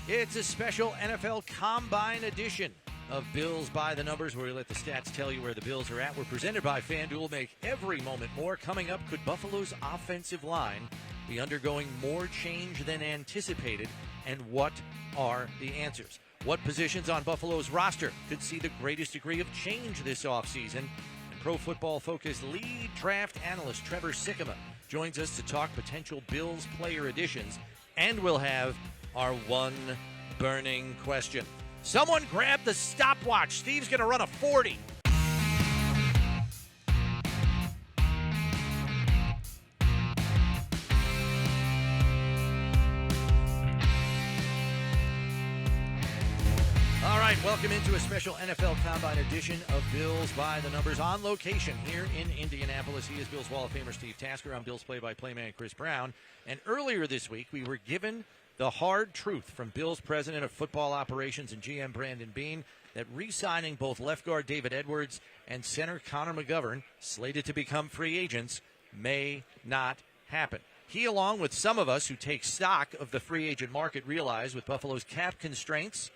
It's a special NFL Combine edition of Bills by the Numbers, where we let the stats tell you where the Bills are at. We're presented by FanDuel. Make every moment more. Coming up, could Buffalo's offensive line be undergoing more change than anticipated? And what are the answers? What positions on Buffalo's roster could see the greatest degree of change this offseason? And Pro Football Focus lead draft analyst Trevor Sikkema joins us to talk potential Bills player additions. And we'll have our one burning question. Someone grab the stopwatch. Steve's going to run a 40. All right, welcome into a special NFL Combine edition of Bills by the Numbers on location here in Indianapolis. He is Bills Hall of Famer Steve Tasker. I'm Bills play-by-play man Chris Brown. And earlier this week, we were given the hard truth from Bills President of Football Operations and GM Brandon Beane that re-signing both left guard David Edwards and center Connor McGovern, slated to become free agents, may not happen. He, along with some of us who take stock of the free agent market, realize with Buffalo's cap constraints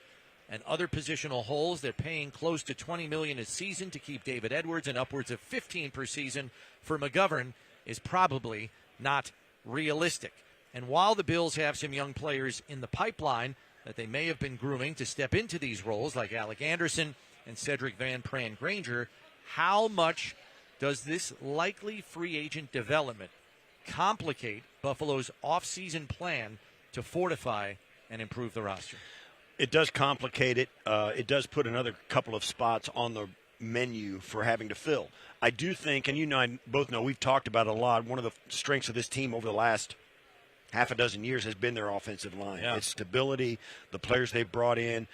and other positional holes, they're paying close to $20 million a season to keep David Edwards, and upwards of $15 per season for McGovern is probably not realistic. And while the Bills have some young players in the pipeline that they may have been grooming to step into these roles, like Alec Anderson and Cedric Van Pran Granger, how much does this likely free agent development complicate Buffalo's offseason plan to fortify and improve the roster? It does complicate it. It does put another couple of spots on the menu for having to fill. I do think, and you and I both know, we've talked about it a lot, one of the strengths of this team over the last half a dozen years has been their offensive line. Yeah. It's stability, the players they've brought in,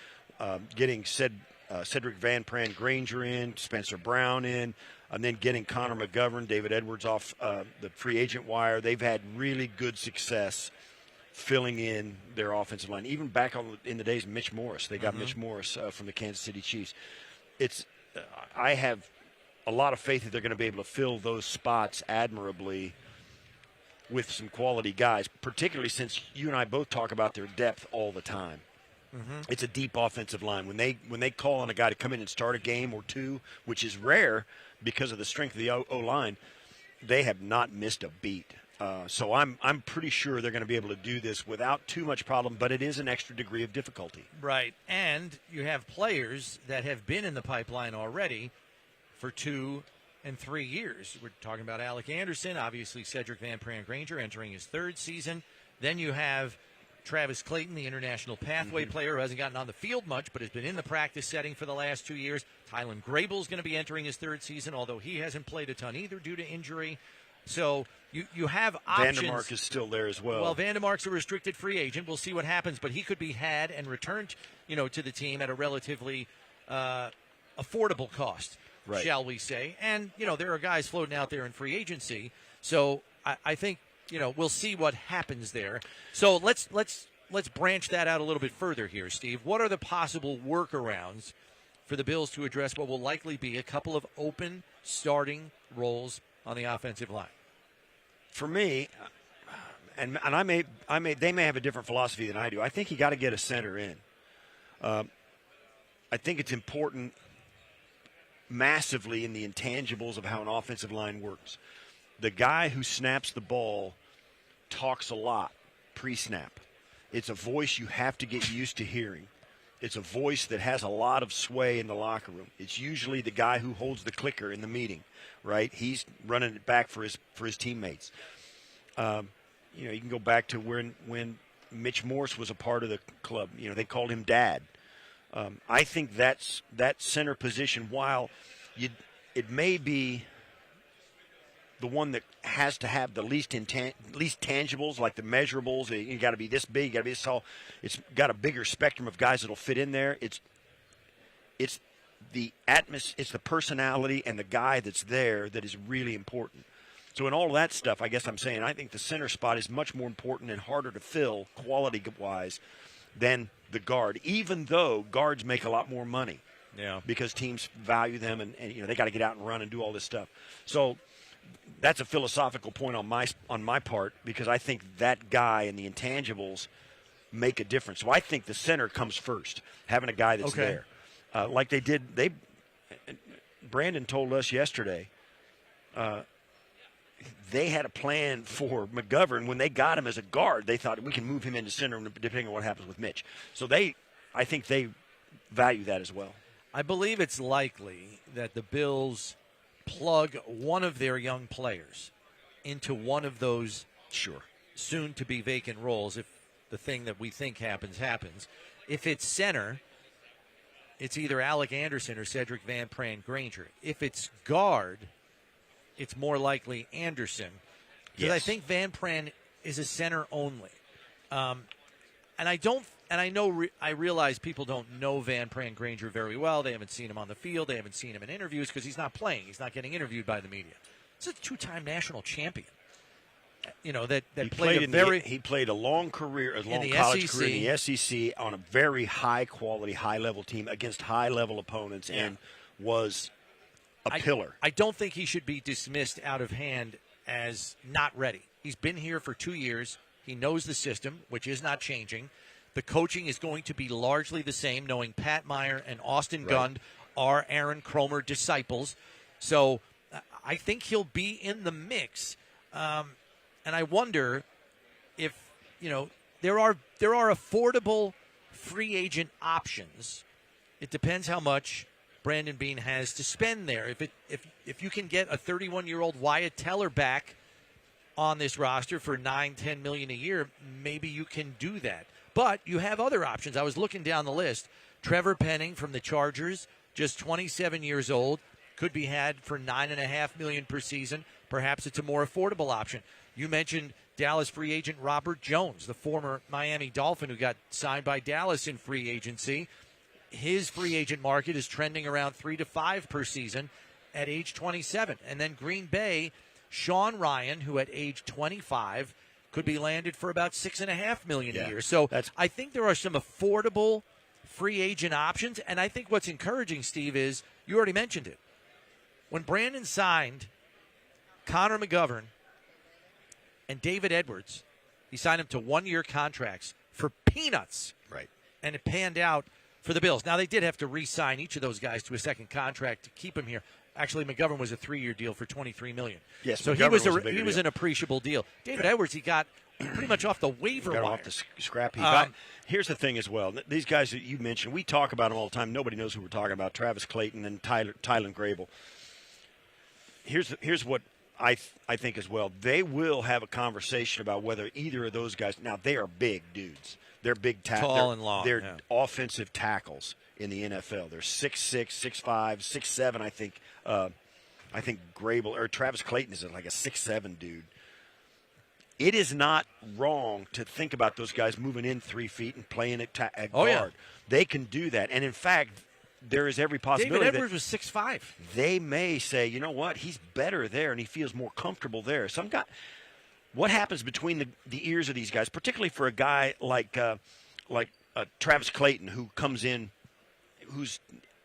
getting Cedric Van Pran Granger in, Spencer Brown in, and then getting Connor McGovern, David Edwards off the free agent wire. They've had really good success filling in their offensive line. Even back in the days of Mitch Morse, they got Mitch Morse from the Kansas City Chiefs. I have a lot of faith that they're going to be able to fill those spots admirably with some quality guys, particularly since you and I both talk about their depth all the time. It's a deep offensive line. When they call on a guy to come in and start a game or two, which is rare because of the strength of the O-line, they have not missed a beat. So I'm pretty sure they're going to be able to do this without too much problem, but it is an extra degree of difficulty. Right, and you have players that have been in the pipeline already for 2 and 3 years. We're talking about Alec Anderson, obviously Cedric Van Pran Granger entering his third season. Then you have Travis Clayton, the international pathway player who hasn't gotten on the field much but has been in the practice setting for the last 2 years. Tylen Grable's going to be entering his third season, although he hasn't played a ton either due to injury. So you have options. Vandermark is still there as well. Well, Vandermark's a restricted free agent. We'll see what happens, but he could be had and returned, to the team at a relatively affordable cost, shall we say. And, there are guys floating out there in free agency. So I think, we'll see what happens there. So let's branch that out a little bit further here, Steve. What are the possible workarounds for the Bills to address what will likely be a couple of open starting roles on the offensive line? For me, and they may have a different philosophy than I do. I think you got to get a center in. I think it's important massively in the intangibles of how an offensive line works. The guy who snaps the ball talks a lot pre-snap. It's a voice you have to get used to hearing. It's a voice that has a lot of sway in the locker room. It's usually the guy who holds the clicker in the meeting, right? He's running it back for his teammates. You can go back to when Mitch Morse was a part of the club. They called him Dad. I think that center position, while it may be the one that has to have the least tangibles, like the measurables. You got to be this big, you got to be this tall. It's got a bigger spectrum of guys that'll fit in there. It's the atmosphere, it's the personality and the guy that's there that is really important. So in all of that stuff, I guess I'm saying I think the center spot is much more important and harder to fill quality-wise than the guard, even though guards make a lot more money. Yeah. Because teams value them and they got to get out and run and do all this stuff. So that's a philosophical point on my part, because I think that guy and the intangibles make a difference. So I think the center comes first, having a guy that's there. Like they did. Brandon told us yesterday they had a plan for McGovern. When they got him as a guard, they thought we can move him into center depending on what happens with Mitch. So I think they value that as well. I believe it's likely that the Bills plug one of their young players into one of those soon-to-be vacant roles if the thing that we think happens. If it's center, it's either Alec Anderson or Cedric Van Pran Granger. If it's guard, it's more likely Anderson. Because I think Van Pran is a center only. I realize people don't know Van Pran Granger very well. They haven't seen him on the field. They haven't seen him in interviews because he's not playing. He's not getting interviewed by the media. He's a two-time national champion. He played a long career, college SEC. career in the SEC on a very high-quality, high-level team against high-level opponents and was a pillar. I don't think he should be dismissed out of hand as not ready. He's been here for 2 years. He knows the system, which is not changing. The coaching is going to be largely the same, knowing Pat Meyer and Austin Gund are Aaron Cromer disciples. So I think he'll be in the mix. And I wonder if, there are affordable free agent options. It depends how much Brandon Beane has to spend there. If you can get a 31-year-old Wyatt Teller back on this roster for $9-10 million a year, maybe you can do that. But you have other options. I was looking down the list. Trevor Penning from the Chargers, just 27 years old, could be had for $9.5 million per season. Perhaps it's a more affordable option. You mentioned Dallas free agent Robert Jones, the former Miami Dolphin who got signed by Dallas in free agency. His free agent market is trending around 3 to 5 per season at age 27. And then Green Bay, Sean Ryan, who at age 25 could be landed for about $6.5 million a year. So I think there are some affordable free agent options. And I think what's encouraging, Steve, is you already mentioned it. When Brandon signed Connor McGovern and David Edwards, he signed them to 1-year contracts for peanuts. Right. And it panned out for the Bills. Now, they did have to re-sign each of those guys to a second contract to keep him here. Actually, McGovern was a 3-year deal for $23 million. Yes, so he was an appreciable deal. David Edwards, he got pretty much off the waiver wire. Off the scrap heap. Here's the thing as well. These guys that you mentioned, we talk about them all the time. Nobody knows who we're talking about. Travis Clayton and Tylen Grable. Here's what I think as well. They will have a conversation about whether either of those guys. Now they are big dudes. They're big tall and long. They're offensive tackles in the NFL. They're 6'6", 6'5", 6'7", I think. I think Grable or Travis Clayton is like a 6'7" dude. It is not wrong to think about those guys moving in 3 feet and playing at guard. Yeah. They can do that, and in fact, there is every possibility David Edwards was 6'5". They may say, you know what, he's better there, and he feels more comfortable there. Some guy, what happens between the ears of these guys, particularly for a guy like Travis Clayton, who comes in, who's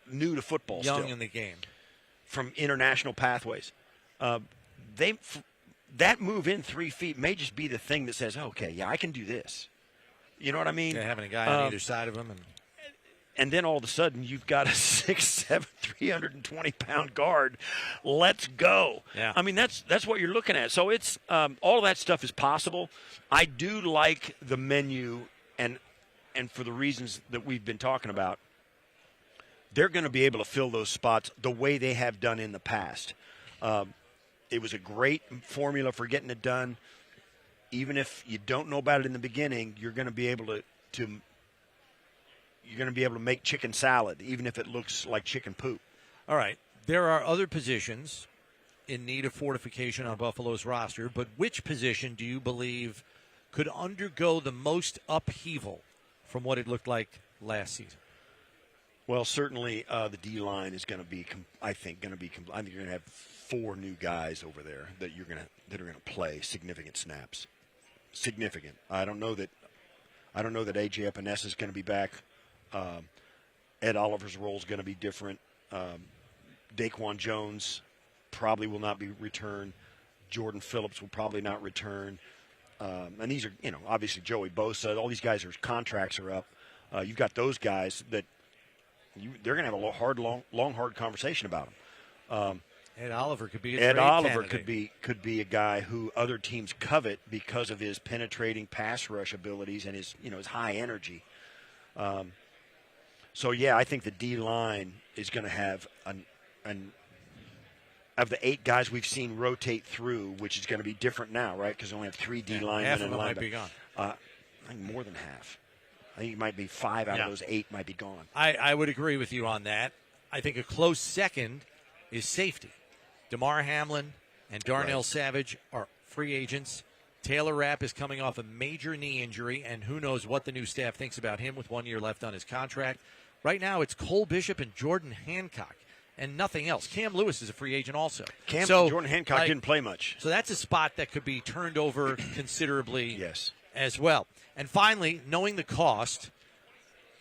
new to football, young in the game, from international pathways. That move in 3 feet may just be the thing that says, okay, yeah, I can do this. You know what I mean? Yeah, having a guy on either side of him. And then all of a sudden, you've got a 6'7", 320-pound guard. Let's go. Yeah. I mean, that's what you're looking at. So it's all of that stuff is possible. I do like the menu, and for the reasons that we've been talking about, they're going to be able to fill those spots the way they have done in the past. It was a great formula for getting it done. Even if you don't know about it in the beginning, you're going to be able to make chicken salad, even if it looks like chicken poop. All right. There are other positions in need of fortification on Buffalo's roster, but which position do you believe could undergo the most upheaval from what it looked like last season? Well, certainly the D-line is going to be, I think you're going to have 4 new guys over there that are going to play significant snaps. Significant. I don't know that A.J. Epinesa is going to be back. Ed Oliver's role is going to be different. Daquan Jones probably will not be returned. Jordan Phillips will probably not return. and these are, obviously Joey Bosa, all these guys, contracts are up. You've got those guys that they're going to have a hard conversation about them. Ed Oliver could be could be a guy who other teams covet because of his penetrating pass rush abilities and his high energy. So yeah, I think the D line is going to have an of the 8 guys we've seen rotate through, which is going to be different now, right? Because we only have 3 D linemen. Half of them might be gone. I think more than half. I think it might be 5 out of those 8 might be gone. I would agree with you on that. I think a close second is safety. DeMar Hamlin and Darnell Savage are free agents. Taylor Rapp is coming off a major knee injury, and who knows what the new staff thinks about him with 1 year left on his contract. Right now, it's Cole Bishop and Jordan Hancock, and nothing else. Cam Lewis is a free agent also. Jordan Hancock didn't play much. So that's a spot that could be turned over considerably as well. And finally, knowing the cost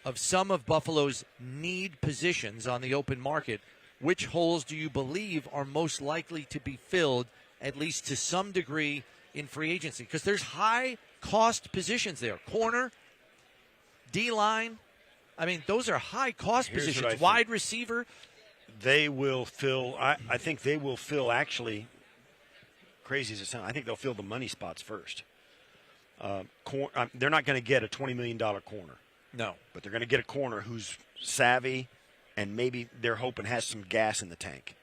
of some of Buffalo's need positions on the open market, which holes do you believe are most likely to be filled, at least to some degree, in free agency? Because there's high-cost positions there. Corner, D-line. I mean, those are high-cost positions. Wide receiver. They will fill – I think they will fill, actually, crazy as it sounds, I think they'll fill the money spots first. They're not going to get a $20 million corner. No. But they're going to get a corner who's savvy and maybe they're hoping has some gas in the tank.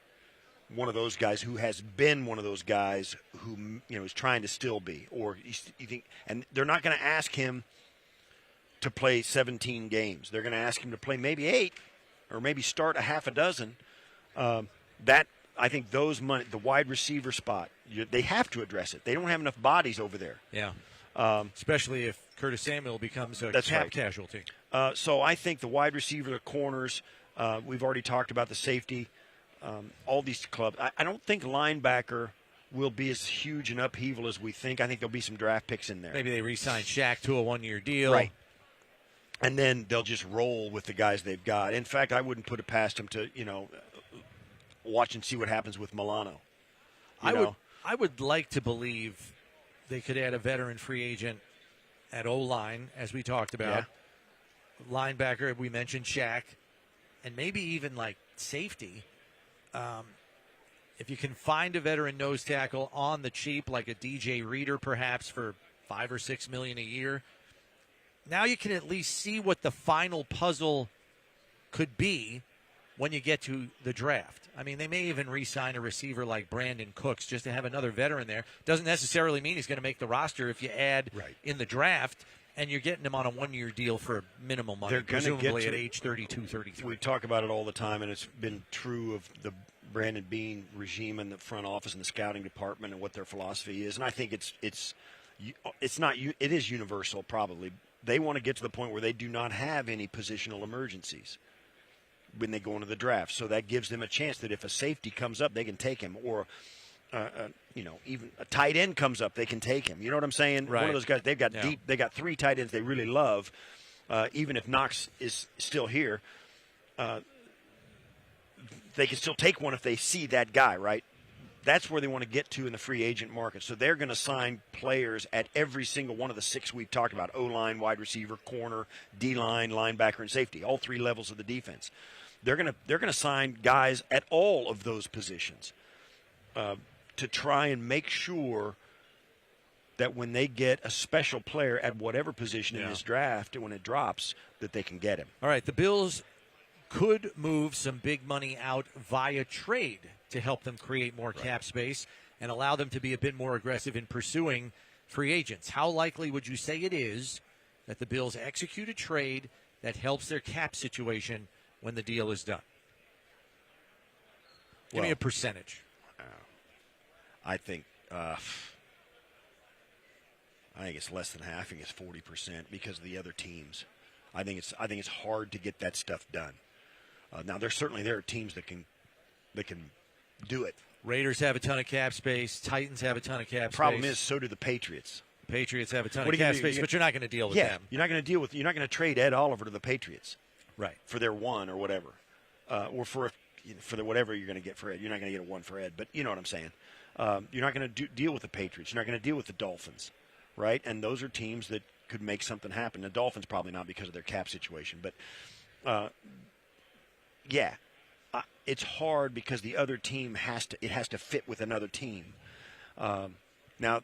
One of those guys who has been one of those guys who is trying to still be, or you think, and they're not going to ask him to play 17 games. They're going to ask him to play maybe 8, or maybe start a half a dozen. That I think those the wide receiver spot, they have to address it. They don't have enough bodies over there. Yeah, especially if Curtis Samuel becomes a casualty. So I think the wide receiver, the corners. We've already talked about the safety. All these clubs. I don't think linebacker will be as huge an upheaval as we think. I think there'll be some draft picks in there. Maybe they re-sign Shaq to a 1-year deal. Right. And then they'll just roll with the guys they've got. In fact, I wouldn't put it past them to, watch and see what happens with Milano. I would like to believe they could add a veteran free agent at O-line, as we talked about. Yeah. Linebacker, we mentioned Shaq. And maybe even like safety. If you can find a veteran nose tackle on the cheap, like a DJ Reader perhaps for $5 or $6 million a year, now you can at least see what the final puzzle could be when you get to the draft. I mean, they may even re-sign a receiver like Brandon Cooks just to have another veteran there. Doesn't necessarily mean he's going to make the roster if you add in the draft. And you're getting him on a 1-year deal for minimum money, presumably at age 32, 33. We talk about it all the time, and it's been true of the Brandon Beane regime and the front office and the scouting department and what their philosophy is. And I think it is universal probably. They want to get to the point where they do not have any positional emergencies when they go into the draft. So that gives them a chance that if a safety comes up, they can take him, or even a tight end comes up, they can take him. You know what I'm saying? Right. One of those guys, they've got deep. They got 3 tight ends they really love. Even if Knox is still here, they can still take one if they see that guy, right? That's where they want to get to in the free agent market. So they're going to sign players at every single one of the 6 we've talked about: O-line, wide receiver, corner, D-line, linebacker, and safety. All 3 levels of the defense. They're going to sign guys at all of those positions. To try and make sure that when they get a special player at whatever position in this draft, when it drops, that they can get him. All right, the Bills could move some big money out via trade to help them create more cap space and allow them to be a bit more aggressive in pursuing free agents. How likely would you say it is that the Bills execute a trade that helps their cap situation when the deal is done? Give me a percentage. I think it's less than half. I think it's 40% because of the other teams. I think it's hard to get that stuff done. Now there are teams that can do it. Raiders have a ton of cap space. Titans have a ton of cap space. Problem is, so do the Patriots. Patriots have a ton of cap space, but you're not going to deal with them. You're not going to trade Ed Oliver to the Patriots, right? For their 1 or whatever, or for the whatever you're going to get for Ed. You're not going to get a 1 for Ed, but you know what I'm saying. You're not going to deal with the Patriots. You're not going to deal with the Dolphins. right? And those are teams that could make something happen. The Dolphins probably not because of their cap situation, but it's hard because the other team has to fit with another team. Now,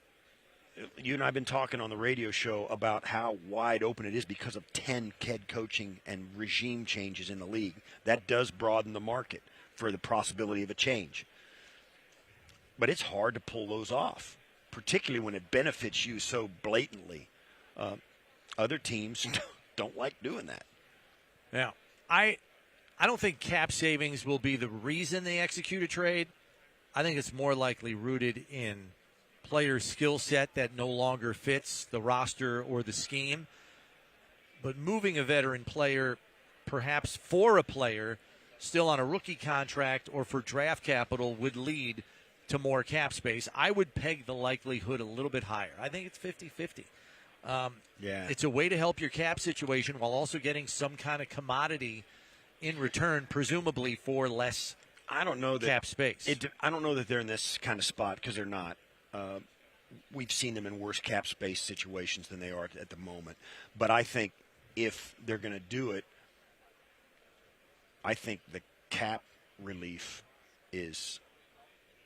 you and I have been talking on the radio show about how wide open it is because of 10 head coaching and regime changes in the league. That does broaden the market for the possibility of a change. But it's hard to pull those off, particularly when it benefits you so blatantly. Other teams don't like doing that. Now, I don't think cap savings will be the reason they execute a trade. I think it's more likely rooted in player skill set that no longer fits the roster or the scheme. But moving a veteran player, perhaps for a player still on a rookie contract or for draft capital, would lead to more cap space. I would peg the likelihood a little bit higher. I think it's 50-50. It's a way to help your cap situation while also getting some kind of commodity in return, presumably for less cap space. I don't know that they're in this kind of spot because they're not. We've seen them in worse cap space situations than they are at the moment. But I think if they're going to do it, I think the cap relief is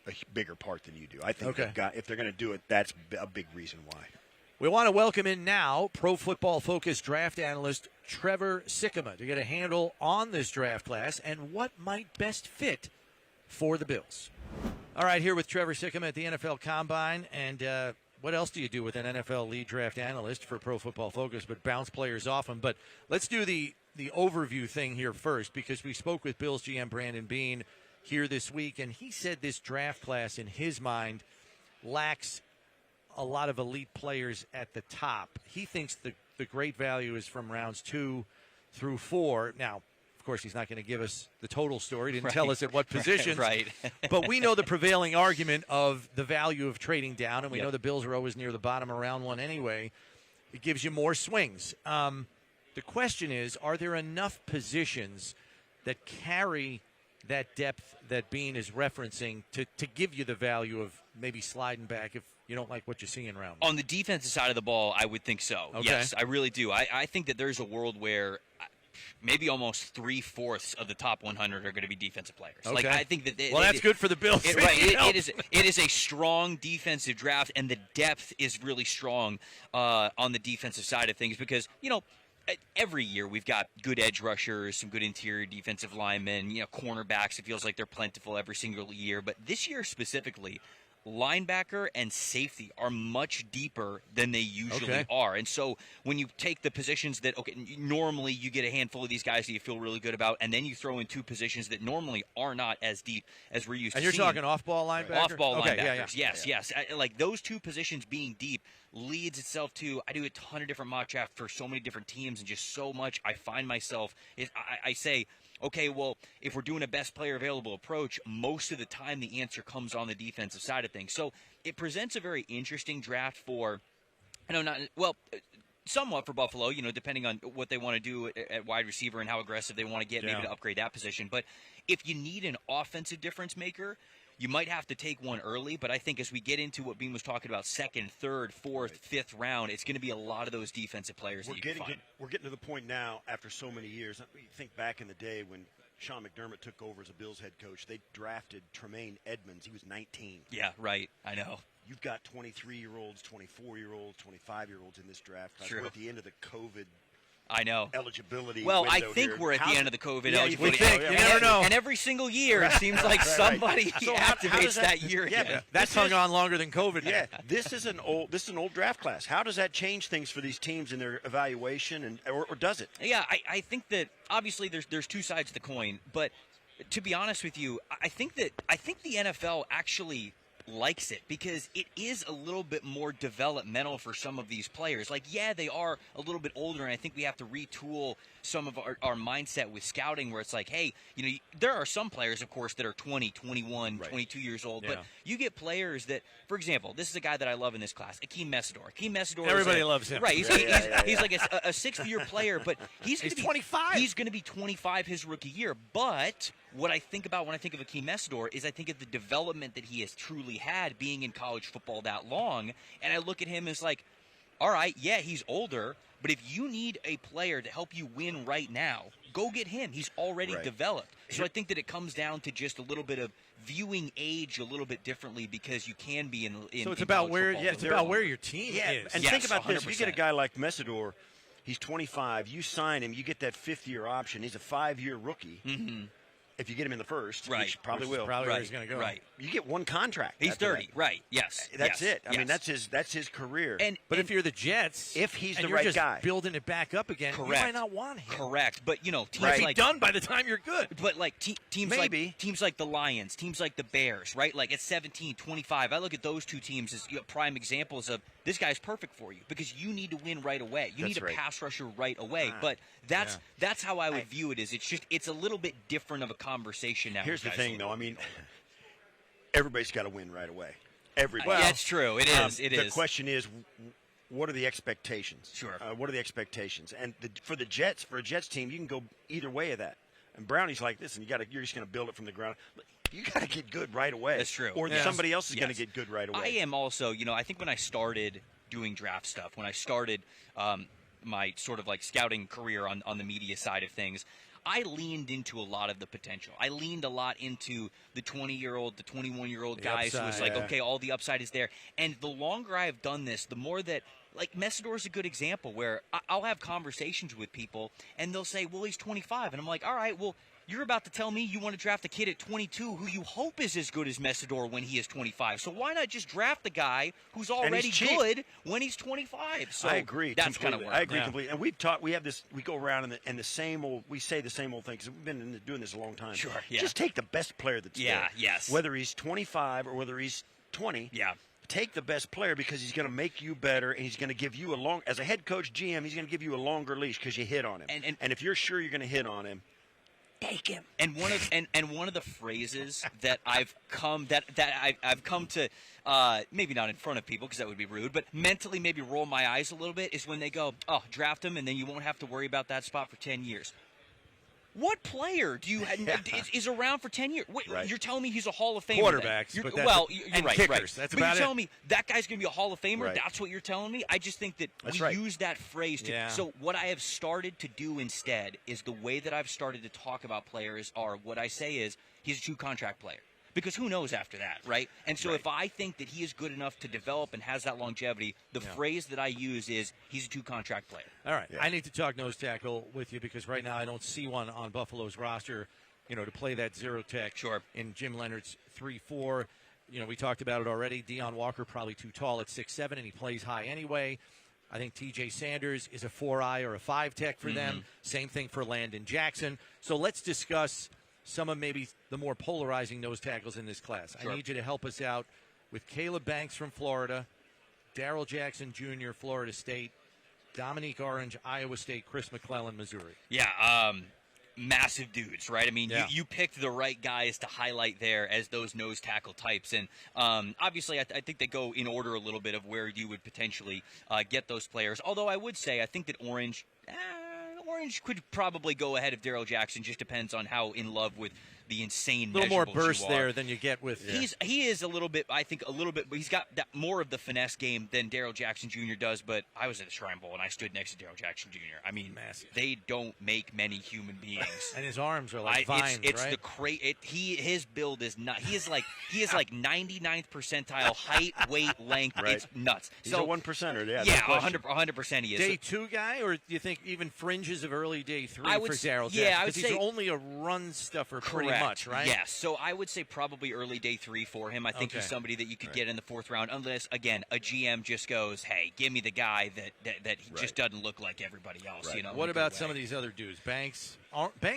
a bigger part than you do. I think if they're going to do it, that's a big reason why. We want to welcome in now Pro Football Focus draft analyst Trevor Sikkema to get a handle on this draft class and what might best fit for the Bills. All right, here with Trevor Sikkema at the NFL Combine. And what else do you do with an NFL lead draft analyst for Pro Football Focus but bounce players off them? But let's do the overview thing here first, because we spoke with Bills GM Brandon Beane here this week, and he said this draft class, in his mind, lacks a lot of elite players at the top. He thinks the great value is from rounds 2 through 4. Now, of course, he's not going to give us the total story. Didn't tell us at what positions. Right. But we know the prevailing argument of the value of trading down, and we know the Bills are always near the bottom of round 1 anyway. It gives you more swings. The question is, are there enough positions that carry that depth that Beane is referencing to give you the value of maybe sliding back if you don't like what you see in round 1? On the defensive side of the ball, I would think so. Okay. Yes, I really do. I think that there's a world where maybe almost 3/4 of the top 100 are going to be defensive players. Okay. Like, I think that that's good for the Bills. It is a strong defensive draft, and the depth is really strong on the defensive side of things because, every year we've got good edge rushers, some good interior defensive linemen, cornerbacks. It feels like they're plentiful every single year. But this year specifically, linebacker and safety are much deeper than they usually are. And so when you take the positions that, normally you get a handful of these guys that you feel really good about, and then you throw in two positions that normally are not as deep as we're used to seeing. And you're talking off-ball linebacker? Off-ball linebackers, yes. Like those two positions being deep leads itself to, I do a ton of different mock draft for so many different teams, and just so much I find myself, I say, okay, well, if we're doing a best player available approach, most of the time the answer comes on the defensive side of things. So it presents a very interesting draft for, somewhat for Buffalo, depending on what they want to do at wide receiver and how aggressive they want to get maybe to upgrade that position. But if you need an offensive difference maker, you might have to take one early, but I think as we get into what Beane was talking about, second, third, fourth, fifth round, it's going to be a lot of those defensive players that you can find. We're getting to the point now, after so many years, you think back in the day when Sean McDermott took over as a Bills head coach, they drafted Tremaine Edmonds. He was 19. Yeah, right. I know. You've got 23-year-olds, 24-year-olds, 25-year-olds in this draft class. True. We're at the end of the COVID eligibility. Well, I think here. we're at the end of the COVID eligibility. You never know. And every single year, it seems like somebody activates that year again. Yeah, that's hung on longer than COVID. Yeah, this is an old draft class. How does that change things for these teams in their evaluation, or does it? Yeah, I think that obviously there's two sides to the coin, but to be honest with you, I think the NFL actually likes it because it is a little bit more developmental for some of these players. Like, they are a little bit older, and I think we have to retool some of our mindset with scouting where it's like, hey, there are some players, of course, that are 20, 21, 22 years old, but you get players that, for example, this is a guy that I love in this class, Akeem Messidor. Everybody loves him. Right. He's like a sixth-year player, but he's 25. He's going to be 25 his rookie year, but what I think about when I think of Akeem Messidor is I think of the development that he has truly had being in college football that long, and I look at him as like, all right, yeah, he's older, but if you need a player to help you win right now, go get him. He's already developed. So I think that it comes down to just a little bit of viewing age a little bit differently because you can be in so it's in about college where football. it's about where your team is. And Yes, think about this. 100%. You get a guy like Mesidor, he's 25. You sign him, you get that fifth-year option. He's a 5-year rookie. Mm-hmm. If you get him in the first, Right. which probably Which is will. probably where Right, he's going to go. right. You get one contract. He's after 30, that. right? Yes, That's yes, it. I mean, yes. that's his career. But if you're the Jets, if he's and the you're right just guy, building it back up again, Correct. you might not want him. Correct, but teams He'll be like done by the time you're good. But like teams Maybe. like teams like the Lions, teams like the Bears, right? Like at 17, 25, I look at those two teams as prime examples of this guy's perfect for you because you need to win right away. You need a pass rusher right away. But that's how I would view it. Is it's a little bit different of a conversation now. Here's the guys. thing, though. I mean, everybody's got to win right away. Everybody. Yeah, it's true. It is. The question is, what are the expectations? Sure. What are the expectations? And for a Jets team, you can go either way of that. And Brownie's like, listen, you're just going to build it from the ground. You got to get good right away. That's true. Or somebody else is going to get good right away. I am also, I think when I started doing draft stuff, when I started my sort of like scouting career on the media side of things, I leaned into a lot of the potential. I leaned a lot into the 20-year-old, the 21-year-old guys who was like, okay, all the upside is there. And the longer I have done this, the more that, like, Mesidor is a good example where I'll have conversations with people, and they'll say, well, he's 25. And I'm like, all right, well, you're about to tell me you want to draft a kid at 22 who you hope is as good as Mesidor when he is 25. So why not just draft the guy who's already good when he's 25? So I agree. That's kind of where I agree completely. And we've talked. We have this. We go around and the same old. We say the same old thing because we've been doing this a long time. Sure. Yeah. Just take the best player that's there. Yes. Whether he's 25 or whether he's 20. Yeah. Take the best player because he's going to make you better and he's going to give you as a head coach GM, he's going to give you a longer leash because you hit on him. And if you're sure you're going to hit on him, take him. And one of the phrases that I've come to maybe not in front of people because that would be rude, but mentally maybe roll my eyes a little bit is when they go, "Oh, draft him, and then you won't have to worry about that spot for 10 years." What player do you is around for 10 years? You're telling me he's a Hall of Famer? Quarterbacks, you're and right. Kickers. Right. That's but about you're it. telling me that guy's going to be a Hall of Famer? Right. That's what you're telling me? I just think that use that phrase. So what I have started to do instead is the way that I've started to talk about players are what I say is he's a true contract player. Because who knows after that, right? And so if I think that he is good enough to develop and has that longevity, the phrase that I use is he's a two-contract player. All right. I need to talk nose tackle with you because right now I don't see one on Buffalo's roster, to play that zero tech. Sure. In Jim Leonard's 3-4. We talked about it already. Deion Walker probably too tall at 6'7", and he plays high anyway. I think T.J. Sanders is a 4-eye or a 5-tech for them. Same thing for Landon Jackson. So let's discuss some of maybe the more polarizing nose tackles in this class. Sure. I need you to help us out with Caleb Banks from Florida, Darrell Jackson Jr., Florida State, Dominique Orange, Iowa State, Chris McClellan, Missouri. Yeah, massive dudes, right? I mean, you picked the right guys to highlight there as those nose tackle types. And obviously, I think they go in order a little bit of where you would potentially get those players. Although I would say I think that Orange could probably go ahead of Darrell Jackson. Just depends on how in love with the insane. A little more measurables burst you are. there than you get with. He is a little bit. I think a little bit. But he's got more of the finesse game than Darrell Jackson Jr. does. But I was at the Shrine Bowl and I stood next to Darrell Jackson Jr. I mean, massive. They don't make many human beings. And his arms are like vines, it's right? His build is not. He is like 99th percentile height, weight, length. Right. It's nuts. He's a 1%er. Yeah, 100% he is. Day 2 guy, or do you think even fringes of early day 3 I would for Darrell yeah, Jackson? I would Because he's say only a run stuffer pretty correct. much, right? Yes. So I would say probably early day 3 for him. I think he's somebody that you could get in the 4th round, unless again a GM just goes, "Hey, give me the guy that he just doesn't look like everybody else." Right. What about some of these other dudes? Banks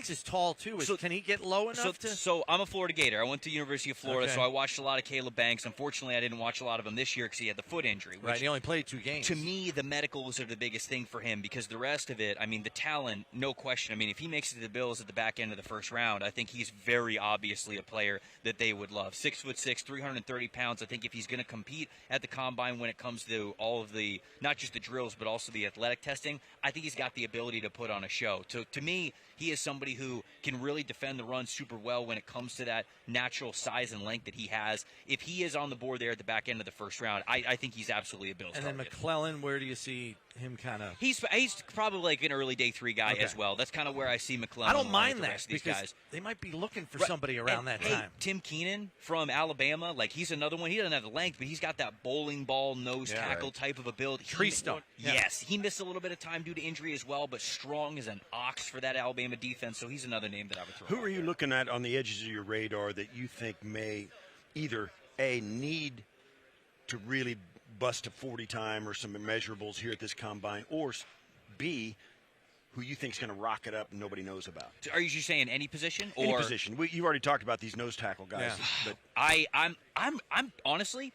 is tall too. Can he get low enough to? So I'm a Florida Gator. I went to University of Florida, so I watched a lot of Caleb Banks. Unfortunately, I didn't watch a lot of him this year because he had the foot injury. Right, he only played 2 games. To me, the medicals are the biggest thing for him because the rest of it, I mean, the talent, no question. I mean, if he makes it to the Bills at the back end of the 1st round, I think he's very obviously a player that they would love. 6'6", 330 pounds. I think if he's going to compete at the combine when it comes to all of the, not just the drills, but also the athletic testing, I think he's got the ability to put on a show. So to me, he he is somebody who can really defend the run super well when it comes to that natural size and length that he has. If he is on the board there at the back end of the first round, I think he's absolutely a Bills And target. then McClellan, where do you see him kind of? He's probably like an early day 3 guy as well. That's kind of where I see McClellan. I don't along with mind the that rest of these because guys. they might be looking for somebody around that Hey, time. Tim Keenan from Alabama, like he's another one. He doesn't have the length, but he's got that bowling ball nose tackle type of a build. Tree stump. Yes, he missed a little bit of time due to injury as well, but strong as an ox for that Alabama defense. So he's another name that I would throw. Who are you looking at on the edges of your radar that you think may either A, need to really bust a 40 time or some immeasurables here at this combine, or B, who you think is going to rock it up and nobody knows about? So are you just saying any position? Any position. You've already talked about these nose tackle guys. Yeah. But I'm honestly,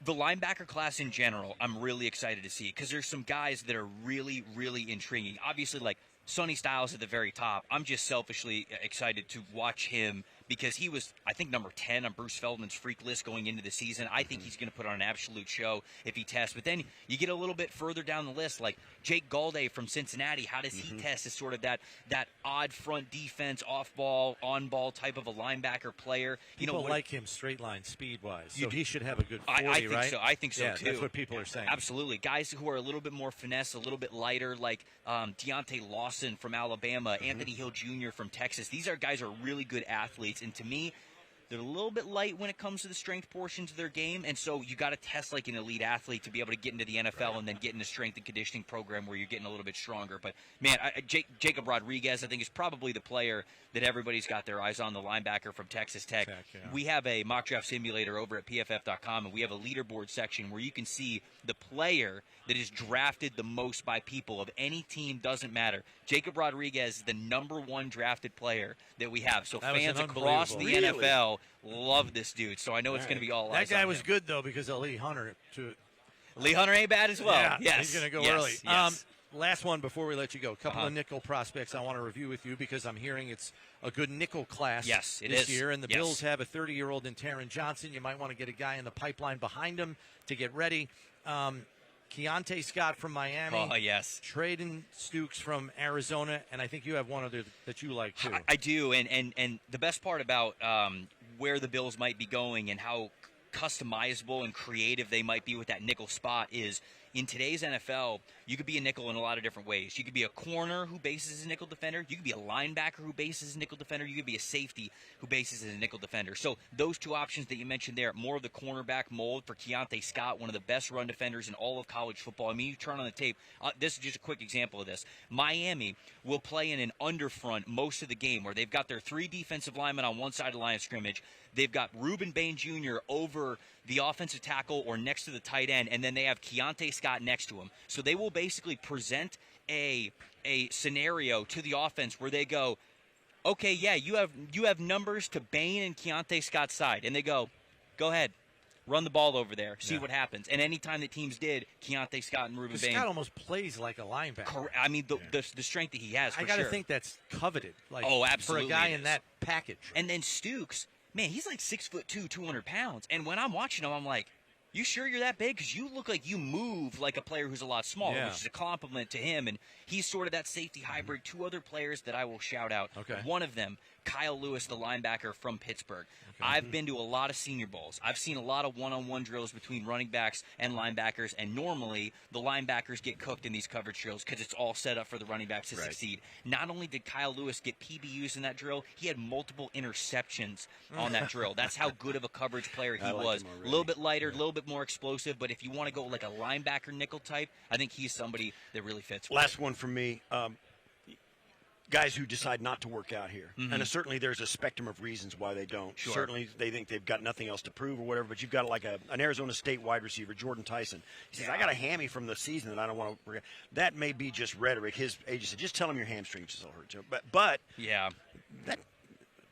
the linebacker class in general, I'm really excited to see because there's some guys that are really, really intriguing. Obviously, like Sonny Styles at the very top. I'm just selfishly excited to watch him because he was, I think, number 10 on Bruce Feldman's freak list going into the season. I think he's going to put on an absolute show if he tests. But then you get a little bit further down the list, like Jake Galday from Cincinnati. How does he test as sort of that odd front defense, off-ball, on-ball type of a linebacker player? People like him straight line speed-wise, so he should have a good 40, I think right? so. I think so, yeah, too. That's what people are saying. Absolutely. Guys who are a little bit more finesse, a little bit lighter, like Deontay Lawson from Alabama, Anthony Hill Jr. from Texas. These are guys who are really good athletes, and to me, they're a little bit light when it comes to the strength portions of their game, and so you got to test like an elite athlete to be able to get into the NFL and then get in a strength and conditioning program where you're getting a little bit stronger. But, man, Jacob Rodriguez, I think, is probably the player that everybody's got their eyes on, the linebacker from Texas Tech. We have a mock draft simulator over at pff.com, and we have a leaderboard section where you can see the player that is drafted the most by people of any team, doesn't matter. Jacob Rodriguez is the number 1 drafted player that we have. So fans across the NFL love this dude. So I know it's going to be all eyes That guy on was him. good, though, because of Lee Hunter. Lee Hunter ain't bad as well. Yeah, yes. he's going to go yes. early. Yes. Last one before we let you go. A couple of nickel prospects I want to review with you because I'm hearing it's a good nickel class this year. And the Bills have a 30-year-old in Taron Johnson. You might want to get a guy in the pipeline behind him to get ready. Keontae Scott from Miami. Oh, yes. Traden Stukes from Arizona. And I think you have one other that you like, too. I do. And the best part about where the Bills might be going and how customizable and creative they might be with that nickel spot is in today's NFL, you could be a nickel in a lot of different ways. You could be a corner who bases as a nickel defender. You could be a linebacker who bases as a nickel defender. You could be a safety who bases as a nickel defender. So those two options that you mentioned there, more of the cornerback mold for Keontae Scott, one of the best run defenders in all of college football. I mean, you turn on the tape. This is just a quick example of this. Miami will play in an underfront most of the game where they've got their 3 defensive linemen on one side of the line of scrimmage. They've got Reuben Bain Jr. over the offensive tackle or next to the tight end, and then they have Keontae Scott next to him. So they will basically present a scenario to the offense where they go, okay, yeah, you have numbers to Bain and Keontae Scott's side, and they go ahead, run the ball over there, see what happens. And anytime the teams did, Keontae Scott and Reuben Bain. Scott almost plays like a linebacker. I mean, the strength that he has. I got to think that's coveted. Like, absolutely, for a guy in that package. And then Stukes. Man, he's like 6'2", 200 pounds. And when I'm watching him, I'm like, you sure you're that big? Because you look like you move like a player who's a lot smaller, which is a compliment to him. And he's sort of that safety hybrid. 2 other players that I will shout out. Okay. One of them, Kyle Lewis, the linebacker from Pittsburgh. I've been to a lot of Senior Bowls. I've seen a lot of one-on-one drills between running backs and linebackers, and normally the linebackers get cooked in these coverage drills because it's all set up for the running backs to succeed. Not only did Kyle Lewis get PBUs in that drill, he had multiple interceptions on that drill. That's how good of a coverage player he was. A little bit lighter, a little bit more explosive, but if you want to go like a linebacker nickel type, I think he's somebody that really fits. Last one from me. Guys who decide not to work out here. And certainly there's a spectrum of reasons why they don't. Sure. Certainly they think they've got nothing else to prove or whatever, but you've got like an Arizona State wide receiver, Jordan Tyson. He says, I got a hammy from the season that I don't want to forget. That may be just rhetoric. His agent said, just tell him your hamstrings still hurt. But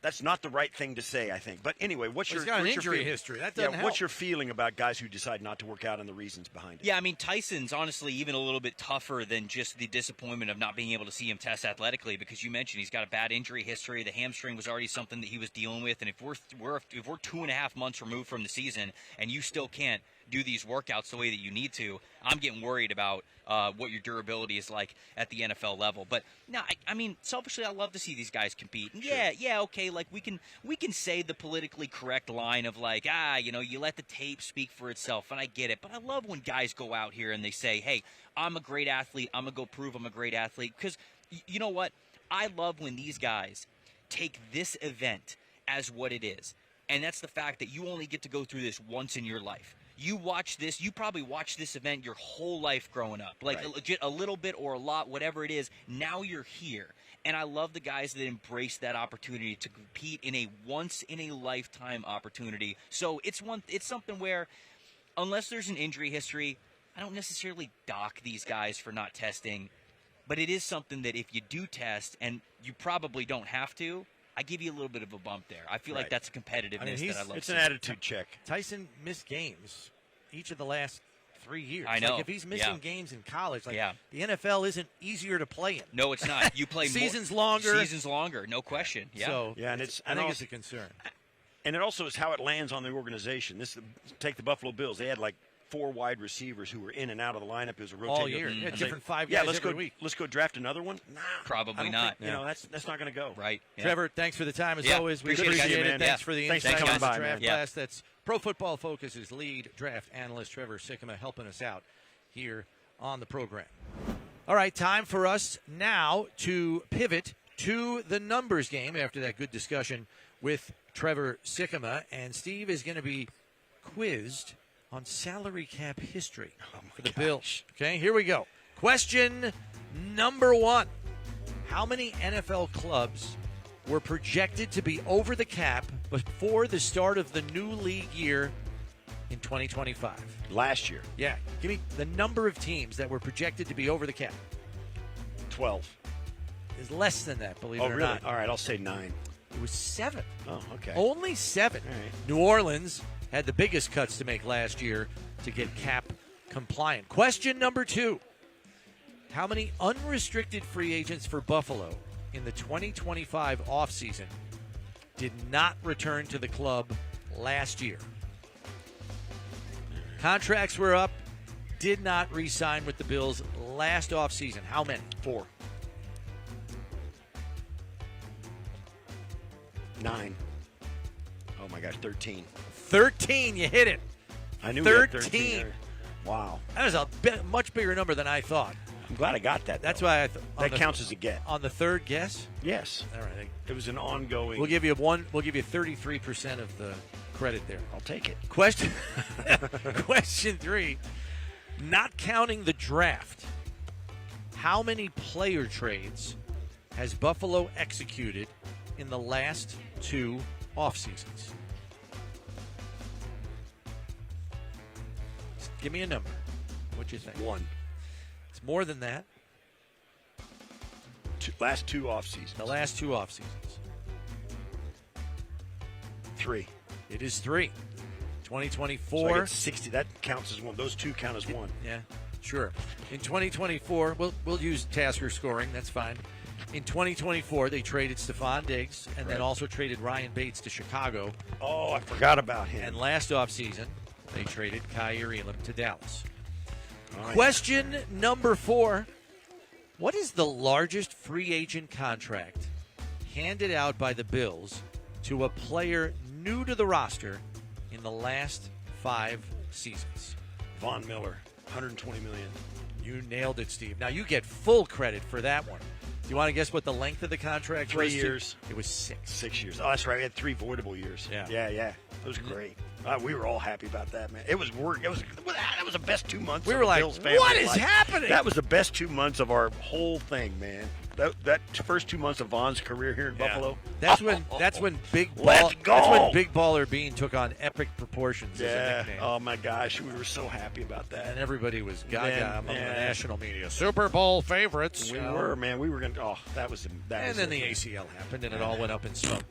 that's not the right thing to say, I think. But anyway, he's got an injury history. That doesn't help. What's your feeling about guys who decide not to work out and the reasons behind it? Yeah, I mean, Tyson's honestly even a little bit tougher than just the disappointment of not being able to see him test athletically because you mentioned he's got a bad injury history. The hamstring was already something that he was dealing with, and if we're 2.5 months removed from the season and you still can't do these workouts the way that you need to, I'm getting worried about what your durability is like at the NFL level. But no, I mean, selfishly, I love to see these guys compete. And yeah, okay, like we can say the politically correct line of like, you let the tape speak for itself, and I get it. But I love when guys go out here and they say, hey, I'm a great athlete. I'm gonna go prove I'm a great athlete. Because you know what? I love when these guys take this event as what it is. And that's the fact that you only get to go through this once in your life. You watch this, you probably watched this event your whole life growing up. Like legit a little bit or a lot, whatever it is. Now you're here. And I love the guys that embrace that opportunity to compete in a once-in-a-lifetime opportunity. So it's something where, unless there's an injury history, I don't necessarily dock these guys for not testing. But it is something that if you do test, and you probably don't have to, I give you a little bit of a bump there. I feel like that's a competitiveness that I love. It's an attitude check. Tyson missed games each of the last 3 years. I know. Like if he's missing games in college, the NFL isn't easier to play in. No, it's not. You play seasons longer. longer, no question. Yeah. So and I think it's a concern. And it also is how it lands on the organization. Take the Buffalo Bills. They had like 4 wide receivers who were in and out of the lineup. It was a rotation all year. Mm-hmm. Different 5 guys every week. Let's go draft another one. Nah, probably not. Think, that's not going to go. Right. Yeah. Trevor, thanks for the time as always. We appreciate it. Man. Thanks for the insight on the by, draft man. class. That's Pro Football Focus's lead draft analyst, Trevor Sikkema, helping us out here on the program. All right, time for us now to pivot to the numbers game after that good discussion with Trevor Sikkema. And Steve is going to be quizzed on salary cap history for the Bills. Okay, here we go. Question number 1. How many NFL clubs were projected to be over the cap before the start of the new league year in 2025? Last year. Yeah. Give me the number of teams that were projected to be over the cap. 12. Is less than that, believe it or really? not. All right, I'll say 9. It was 7. Oh, okay. Only 7. All right. New Orleans had the biggest cuts to make last year to get cap compliant. Question number 2. How many unrestricted free agents for Buffalo in the 2025 offseason did not return to the club last year? Contracts were up, did not re-sign with the Bills last offseason. How many? 4. 9. Oh, my gosh, 13. 13, you hit it. I knew 13. Wow. That was a much bigger number than I thought. I'm glad I got that. That's though. why that counts as a get. On the third guess? Yes. All right. It was an ongoing. We'll give you 33% of the credit there. I'll take it. Question 3. Not counting the draft, how many player trades has Buffalo executed in the last 2 off seasons? Give me a number. What you think? 1. It's more than that. Last 2 off seasons. The last 2 off seasons. 3. It is 3. 2024. So I get 60. That counts as 1. Those 2 count as 1. Yeah, sure. In 2024, we'll use Tasker scoring. That's fine. In 2024, they traded Stephon Diggs and then also traded Ryan Bates to Chicago. Oh, I forgot about him. And last offseason, they traded Kyer Elam to Dallas. Oh, Question number 4. What is the largest free agent contract handed out by the Bills to a player new to the roster in the last 5 seasons? Von Miller, $120 million. You nailed it, Steve. Now, you get full credit for that one. Do you want to guess what the length of the contract 3 was? years. It was 6. 6 years. Oh, that's right. We had 3 voidable years. Yeah. It was great. We were all happy about that, man. It was work. That was the best 2 months. We of were the like, Bills family what is life. happening? That was the best 2 months of our whole thing, man. That first 2 months of Von's career here in Buffalo. That's when Big Ball. Let's go. That's when Big Baller Bean took on epic proportions as a nickname. Oh my gosh, we were so happy about that. And everybody was gaga among the Man. national media. Super Bowl favorites. We were, man. We were going to. Oh, that was. And then the ACL happened, and it all went up in smoke.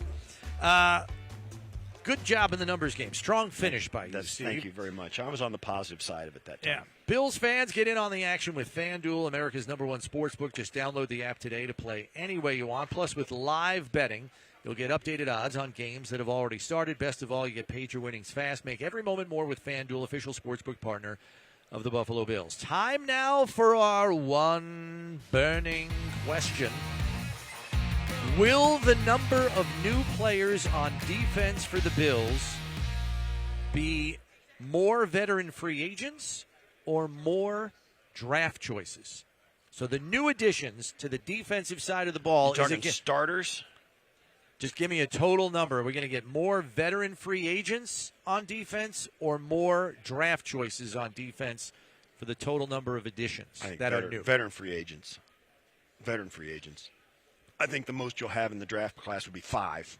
Good job in the numbers game. Strong finish by you, Steve. Thank you very much. I was on the positive side of it that time. Yeah. Bills fans, get in on the action with FanDuel, America's #1 sportsbook. Just download the app today to play any way you want. Plus, with live betting, you'll get updated odds on games that have already started. Best of all, you get paid your winnings fast. Make every moment more with FanDuel, official sportsbook partner of the Buffalo Bills. Time now for our one burning question. Will the number of new players on defense for the Bills be more veteran free agents or more draft choices? So the new additions to the defensive side of the ball You're talking starters? Just give me a total number. Are we going to get more veteran free agents on defense or more draft choices on defense for the total number of additions that are new? Veteran free agents. Veteran free agents. I think the most you'll have in the draft class would be 5.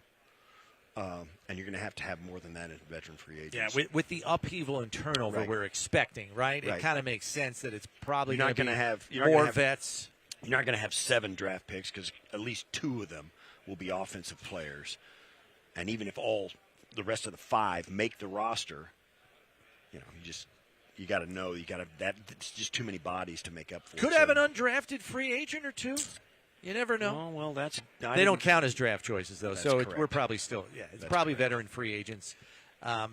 And you're going to have more than that in veteran free agents. Yeah, with the upheaval and turnover we're expecting, right? It kind of makes sense that it's probably going to have more vets. You're not going to have 7 draft picks because at least 2 of them will be offensive players. And even if all the rest of the 5 make the roster, you got to know it's just too many bodies to make up for. Could have an undrafted free agent or 2. You never know. Oh, well, they don't count as draft choices, though, so we're probably still – it's probably correct. Veteran free agents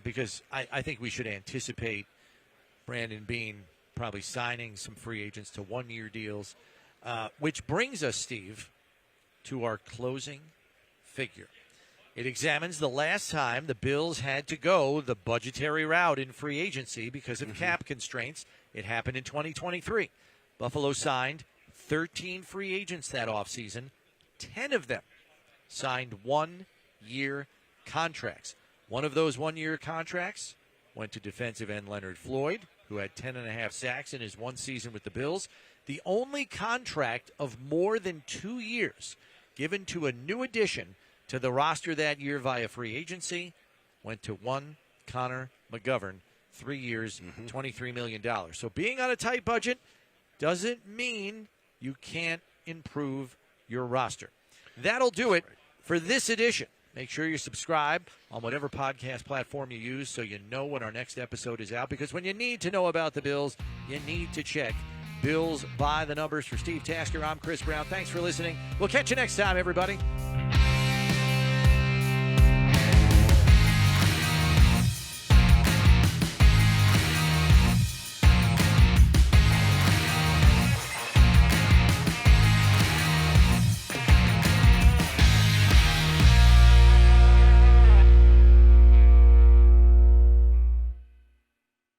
because I think we should anticipate Brandon Beane probably signing some free agents to 1-year deals, which brings us, Steve, to our closing figure. It examines the last time the Bills had to go the budgetary route in free agency because of cap constraints. It happened in 2023. Buffalo signed 13 free agents that offseason. 10 of them signed 1-year contracts. One of those 1-year contracts went to defensive end Leonard Floyd, who had 10.5 sacks in his 1 season with the Bills. The only contract of more than 2 years given to a new addition to the roster that year via free agency went to one Connor McGovern, 3 years, $23 million. So being on a tight budget doesn't mean you can't improve your roster. That'll do it for this edition. Make sure you subscribe on whatever podcast platform you use so you know when our next episode is out. Because when you need to know about the Bills, you need to check Bills by the Numbers. For Steve Tasker, I'm Chris Brown. Thanks for listening. We'll catch you next time, everybody.